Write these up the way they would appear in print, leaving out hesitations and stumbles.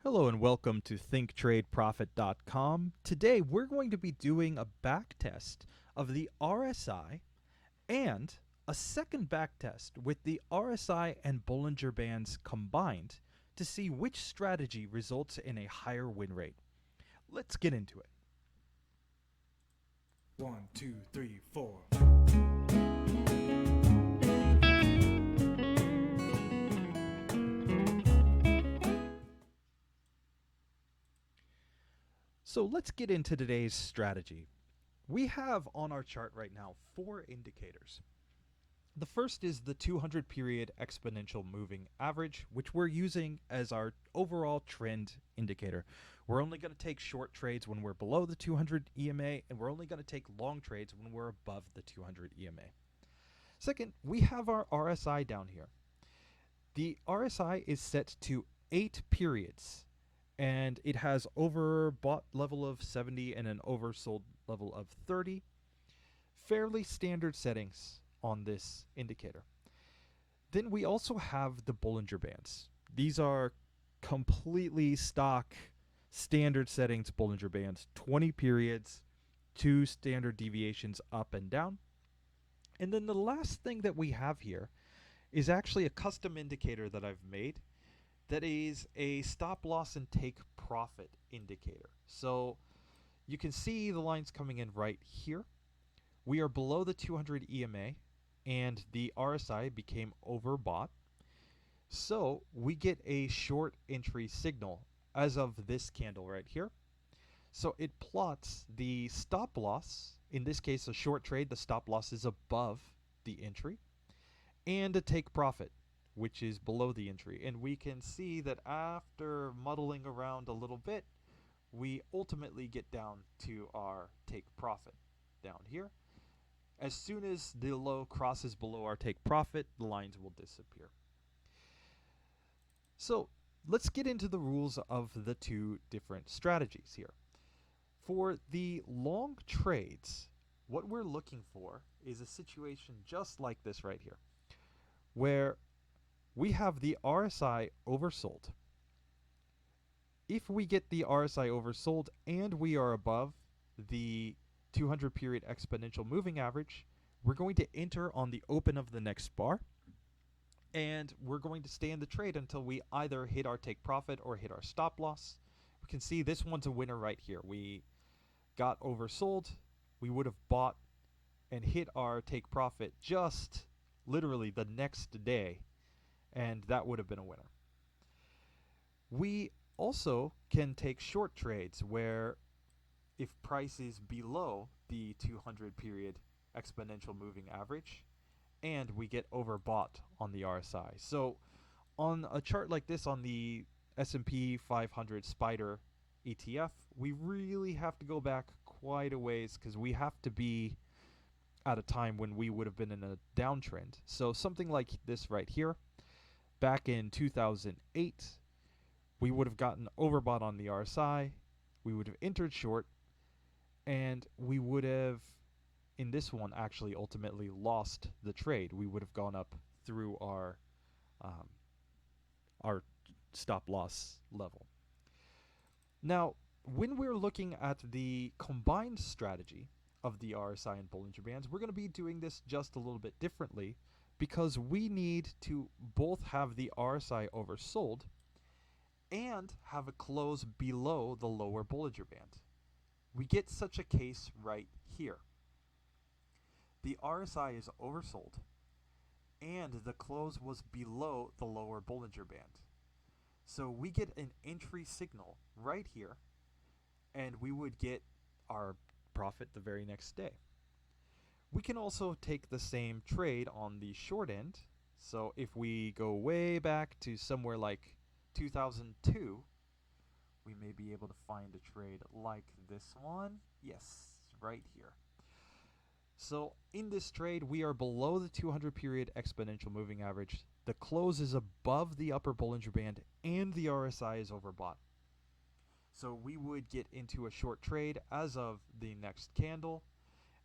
Hello and welcome to ThinkTradeProfit.com. Today we're going to be doing a back test of the RSI and a second back test with the RSI and Bollinger Bands combined to see which strategy results in a higher win rate. Let's get into it. 1, 2, 3, 4. So let's get into today's strategy. We have on our chart right now 4 indicators. The first is the 200 period exponential moving average, which we're using as our overall trend indicator. We're only going to take short trades when we're below the 200 EMA, and we're only going to take long trades when we're above the 200 EMA. Second, we have our RSI down here. The RSI is set to 8 periods, and it has overbought level of 70 and an oversold level of 30. Fairly standard settings on this indicator. Then we also have the Bollinger Bands. These are completely stock standard settings Bollinger Bands, 20 periods, 2 standard deviations up and down. And then the last thing that we have here is actually a custom indicator that I've made that is a stop loss and take profit indicator. So you can see the lines coming in right here. We are below the 200 EMA and the RSI became overbought. So we get a short entry signal as of this candle right here. So it plots the stop loss, in this case a short trade, the stop loss is above the entry, and a take profit, which is below the entry. And we can see that after muddling around a little bit, we ultimately get down to our take profit down here. As soon as the low crosses below our take profit, the lines will disappear. So let's get into the rules of the 2 different strategies here. For the long trades, what we're looking for is a situation just like this right here, where we have the RSI oversold. If we get the RSI oversold and we are above the 200 period exponential moving average, we're going to enter on the open of the next bar, and we're going to stay in the trade until we either hit our take profit or hit our stop loss. We can see this one's a winner right here. We got oversold, we would have bought and hit our take profit just literally the next day, and that would have been a winner. We also can take short trades where if price is below the 200 period exponential moving average and we get overbought on the RSI. So on a chart like this on the S&P 500 Spider ETF, we really have to go back quite a ways because we have to be at a time when we would have been in a downtrend. So something like this right here, back in 2008, we would have gotten overbought on the RSI, we would have entered short, and we would have, in this one, actually ultimately lost the trade. We would have gone up through our stop loss level. Now, when we're looking at the combined strategy of the RSI and Bollinger Bands, we're going to be doing this just a little bit differently because we need to both have the RSI oversold and have a close below the lower Bollinger Band. We get such a case right here. The RSI is oversold and the close was below the lower Bollinger Band. So we get an entry signal right here, and we would get our profit the very next day. We can also take the same trade on the short end. So if we go way back to somewhere like 2002, we may be able to find a trade like this one. Yes, right here. So in this trade, we are below the 200 period exponential moving average. The close is above the upper Bollinger Band and the RSI is overbought. So we would get into a short trade as of the next candle,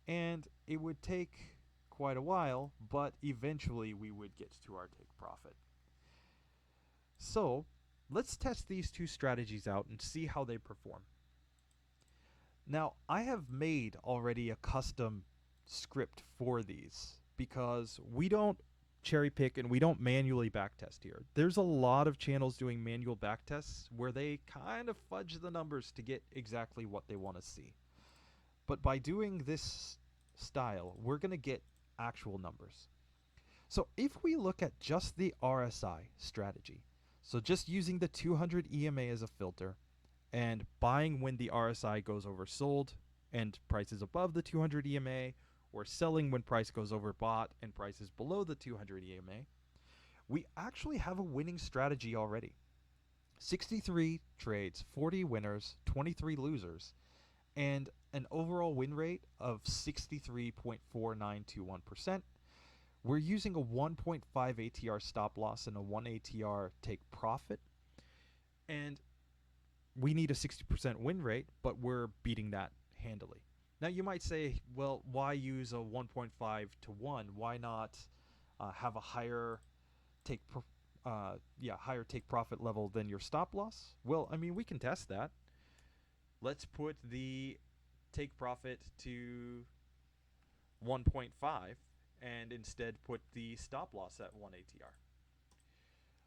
and it would take quite a while, but eventually we would get to our take profit. So let's test these two strategies out and see how they perform. Now, I have made already a custom script for these because we don't cherry pick and we don't manually backtest here. There's a lot of channels doing manual backtests where they kind of fudge the numbers to get exactly what they want to see. But by doing this style, we're going to get actual numbers. So if we look at just the RSI strategy, so just using the 200 EMA as a filter and buying when the RSI goes oversold and price is above the 200 EMA, or selling when price goes overbought and price is below the 200 EMA, we actually have a winning strategy already. 63 trades, 40 winners, 23 losers, and an overall win rate of 63.4921%. We're using a 1.5 ATR stop loss and a 1 ATR take profit. And we need a 60% win rate, but we're beating that handily. Now you might say, well, why use a 1.5 to 1? Why not have a higher take profit level than your stop loss? Well, I mean, we can test that. Let's put the take profit to 1.5 and instead put the stop loss at 1 ATR.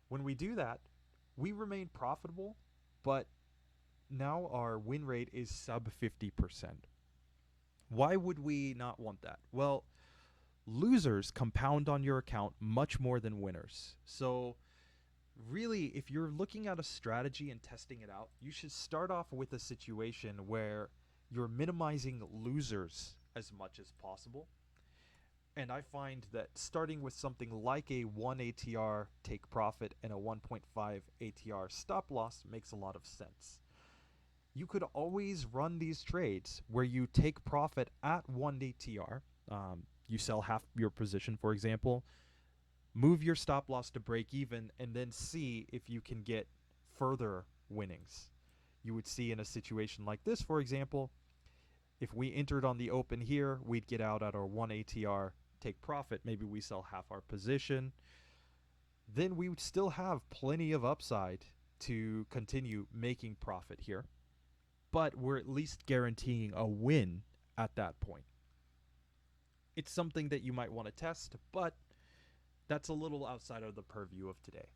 When we do that, we remain profitable, but now our win rate is sub 50%. Why would we not want that? Well, losers compound on your account much more than winners. So really, if you're looking at a strategy and testing it out, you should start off with a situation where you're minimizing losers as much as possible. And I find that starting with something like a 1 ATR take profit and a 1.5 ATR stop loss makes a lot of sense. You could always run these trades where you take profit at 1 ATR. You sell half your position, for example, move your stop loss to break even, and then see if you can get further winnings. You would see in a situation like this, for example, if we entered on the open here, we'd get out at our 1 ATR take profit. Maybe we sell half our position. Then we would still have plenty of upside to continue making profit here. But we're at least guaranteeing a win at that point. It's something that you might want to test, but that's a little outside of the purview of today.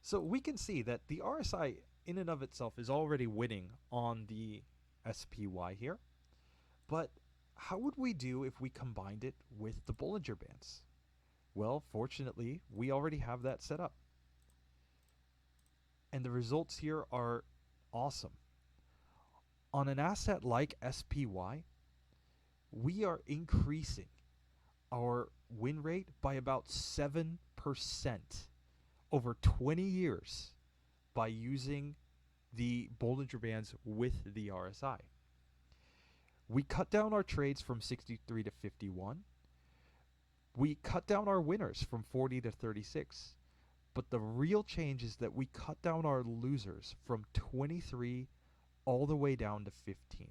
So we can see that the RSI in and of itself is already winning on the SPY here. But how would we do if we combined it with the Bollinger Bands? Well, fortunately, we already have that set up. And the results here are awesome. On an asset like SPY, we are increasing our win rate by about 7% over 20 years by using the Bollinger Bands with the RSI. We cut down our trades from 63 to 51. We cut down our winners from 40 to 36. But the real change is that we cut down our losers from 23 all the way down to 15.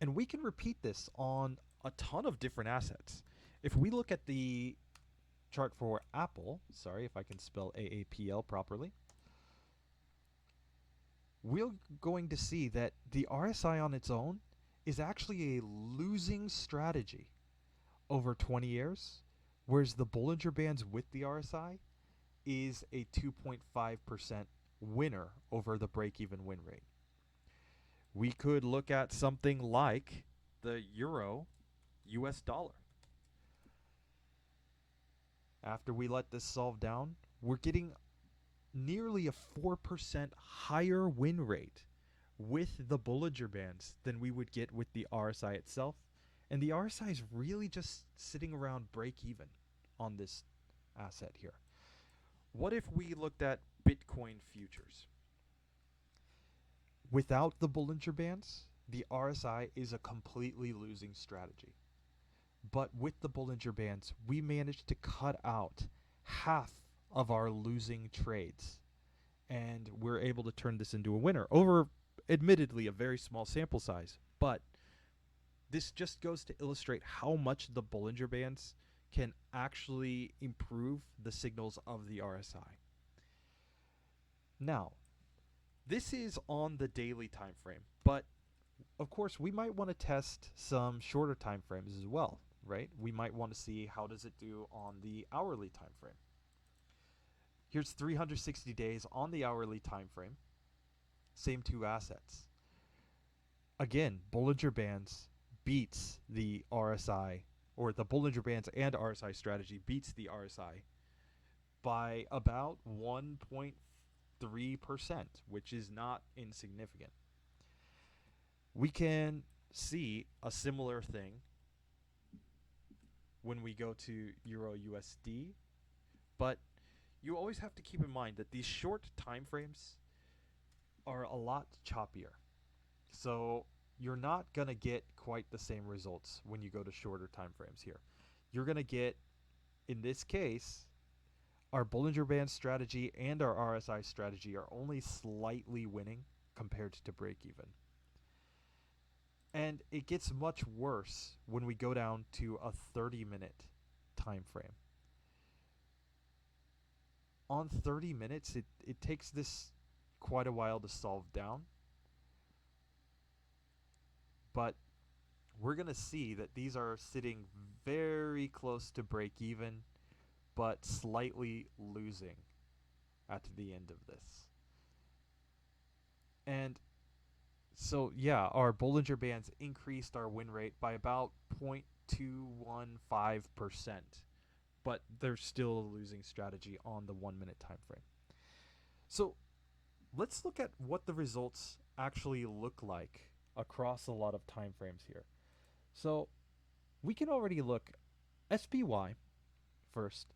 And we can repeat this on a ton of different assets. If we look at the chart for Apple, sorry if I can spell AAPL properly, we're going to see that the RSI on its own is actually a losing strategy over 20 years, whereas the Bollinger Bands with the RSI is a 2.5% winner over the break-even win rate. We could look at something like the Euro US dollar. After we let this solve down, we're getting nearly a 4% higher win rate with the Bollinger Bands than we would get with the RSI itself. And the RSI is really just sitting around break even on this asset here. What if we looked at Bitcoin futures? Without the Bollinger Bands, the RSI is a completely losing strategy. But with the Bollinger Bands, we managed to cut out half of our losing trades. And we're able to turn this into a winner over, admittedly, a very small sample size. But this just goes to illustrate how much the Bollinger Bands can actually improve the signals of the RSI. Now, this is on the daily time frame, but of course we might want to test some shorter time frames as well, right? We might want to see how does it do on the hourly time frame. Here's 360 days on the hourly time frame. Same two assets. Again, Bollinger Bands beats the RSI, or the Bollinger Bands and RSI Strategy beats the RSI by about 1.3%, which is not insignificant. We can see a similar thing when we go to Euro USD, but you always have to keep in mind that these short time frames are a lot choppier. So you're not going to get quite the same results when you go to shorter time frames here. You're going to get, in this case, our Bollinger Band strategy and our RSI strategy are only slightly winning compared to break even. And it gets much worse when we go down to a 30-minute time frame. On 30 minutes, it takes this quite a while to solve down. But we're going to see that these are sitting very close to break even, but slightly losing at the end of this. And so, yeah, our Bollinger Bands increased our win rate by about 0.215%, but they're still a losing strategy on the 1 minute time frame. So let's look at what the results actually look like across a lot of time frames here. So we can already look SPY first.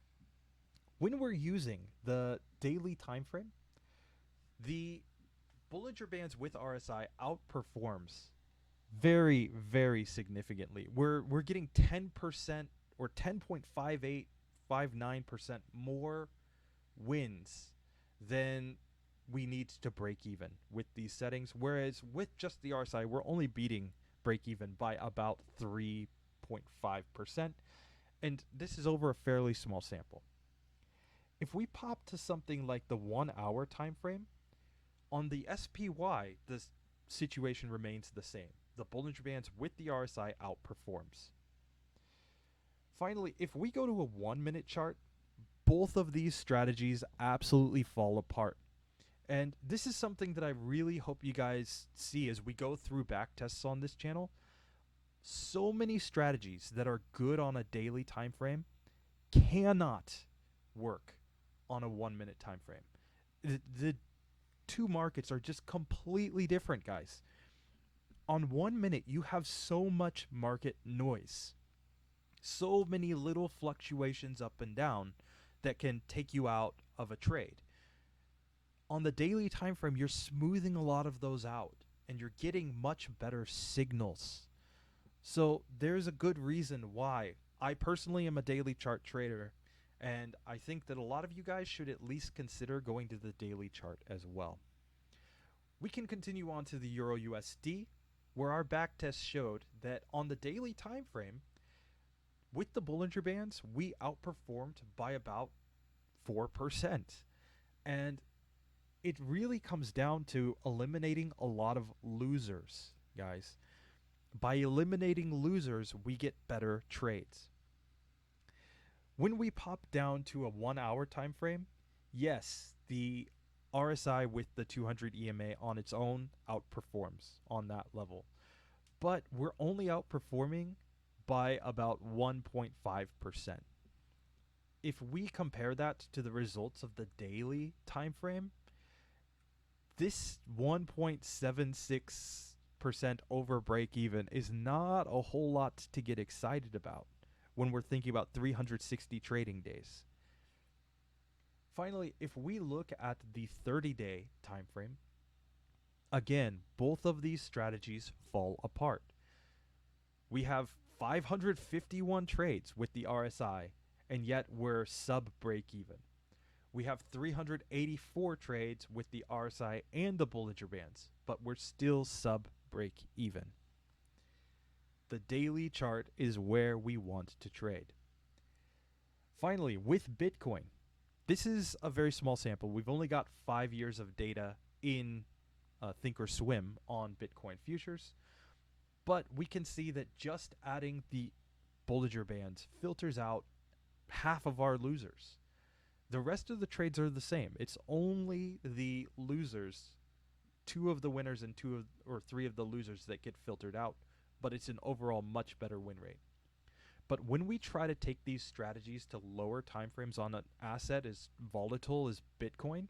When we're using the daily time frame, the Bollinger Bands with RSI outperforms very, very significantly. We're getting 10% or 10.5859% more wins than we need to break even with these settings, whereas with just the RSI, we're only beating break even by about 3.5%, and this is over a fairly small sample. If we pop to something like the 1 hour time frame, on the SPY, the situation remains the same. The Bollinger Bands with the RSI outperforms. Finally, if we go to a 1 minute chart, both of these strategies absolutely fall apart. And this is something that I really hope you guys see as we go through backtests on this channel. So many strategies that are good on a daily time frame cannot work on a 1 minute time frame. The two markets are just completely different, guys. On 1 minute, you have so much market noise, so many little fluctuations up and down that can take you out of a trade. On the daily time frame, you're smoothing a lot of those out and you're getting much better signals. So there's a good reason why I personally am a daily chart trader, and I think that a lot of you guys should at least consider going to the daily chart as well. We can continue on to the Euro USD, where our backtest showed that on the daily time frame, with the Bollinger Bands, we outperformed by about 4%. And it really comes down to eliminating a lot of losers, guys. By eliminating losers, we get better trades. When we pop down to a 1 hour time frame, yes, the RSI with the 200 EMA on its own outperforms on that level. But we're only outperforming by about 1.5%. If we compare that to the results of the daily time frame, this 1.76% over break even is not a whole lot to get excited about when we're thinking about 360 trading days. Finally, if we look at the 30-day time frame, again, both of these strategies fall apart. We have 551 trades with the RSI, and yet we're sub break even. We have 384 trades with the RSI and the Bollinger Bands, but we're still sub break even. The daily chart is where we want to trade. Finally, with Bitcoin, This is a very small sample. We've only got 5 years of data in Thinkorswim on Bitcoin futures, but we can see that just adding the Bollinger Bands filters out half of our losers. The rest of the trades are the same. It's only the losers, 2 of the winners and 3 of the losers that get filtered out, but it's an overall much better win rate. But when we try to take these strategies to lower timeframes on an asset as volatile as Bitcoin,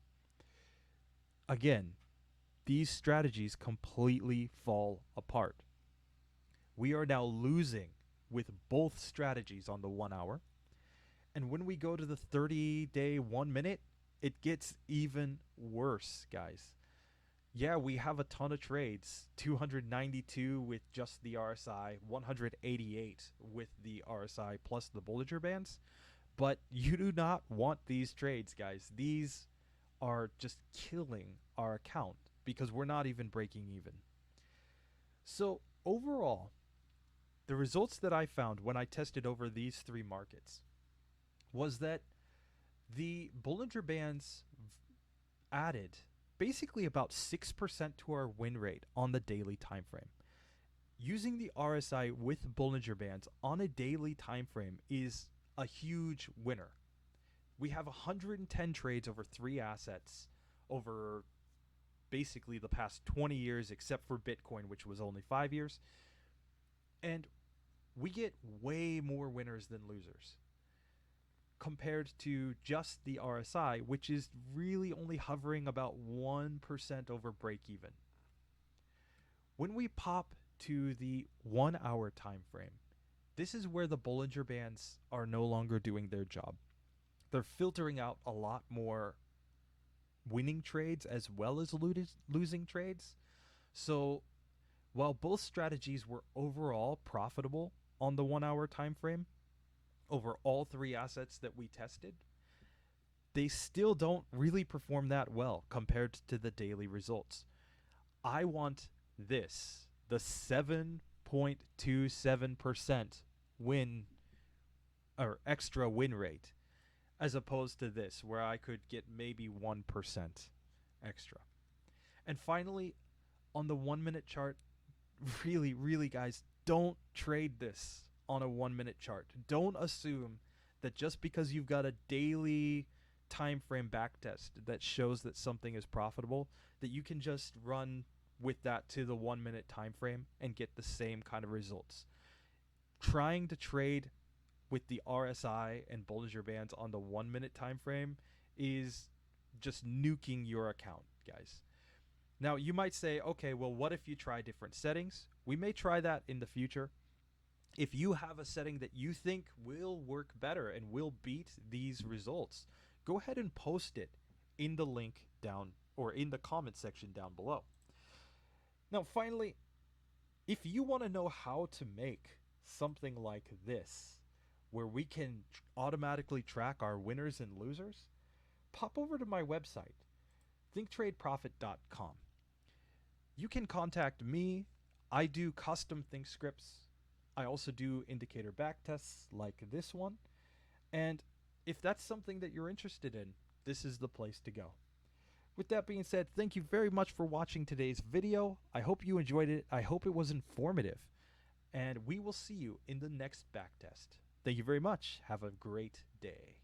again, these strategies completely fall apart. We are now losing with both strategies on the 1 hour. And when we go to the 30-day 1 minute, it gets even worse, guys. Yeah, we have a ton of trades, 292 with just the RSI, 188 with the RSI plus the Bollinger Bands. But you do not want these trades, guys. These are just killing our account because we're not even breaking even. So overall, the results that I found when I tested over these 3 markets was that the Bollinger Bands added basically about 6% to our win rate on the daily time frame. Using the RSI with Bollinger Bands on a daily time frame is a huge winner. We have 110 trades over 3 assets over basically the past 20 years, except for Bitcoin, which was only 5 years. And we get way more winners than losers compared to just the RSI, which is really only hovering about 1% over break even. When we pop to the 1 hour time frame, this is where the Bollinger Bands are no longer doing their job. They're filtering out a lot more winning trades as well as losing trades. So while both strategies were overall profitable on the 1 hour time frame, over all 3 assets that we tested, they still don't really perform that well compared to the daily results. I want this, the 7.27% win or extra win rate, as opposed to this, where I could get maybe 1% extra. And finally, on the 1 minute chart, really, guys, don't trade this on a 1 minute chart. Don't assume that just because you've got a daily time frame backtest that shows that something is profitable, that you can just run with that to the 1 minute time frame and get the same kind of results. Trying to trade with the RSI and Bollinger Bands on the 1 minute time frame is just nuking your account, guys. Now, you might say, okay, well, what if you try different settings? We may try that in the future. If you have a setting that you think will work better and will beat these results, go ahead and post it in the link down or in the comment section down below. Now, finally, if you want to know how to make something like this, where we can automatically track our winners and losers, pop over to my website, thinktradeprofit.com. You can contact me. I do custom think scripts. I also do indicator backtests like this one. And if that's something that you're interested in, this is the place to go. With that being said, thank you very much for watching today's video. I hope you enjoyed it. I hope it was informative. And we will see you in the next backtest. Thank you very much. Have a great day.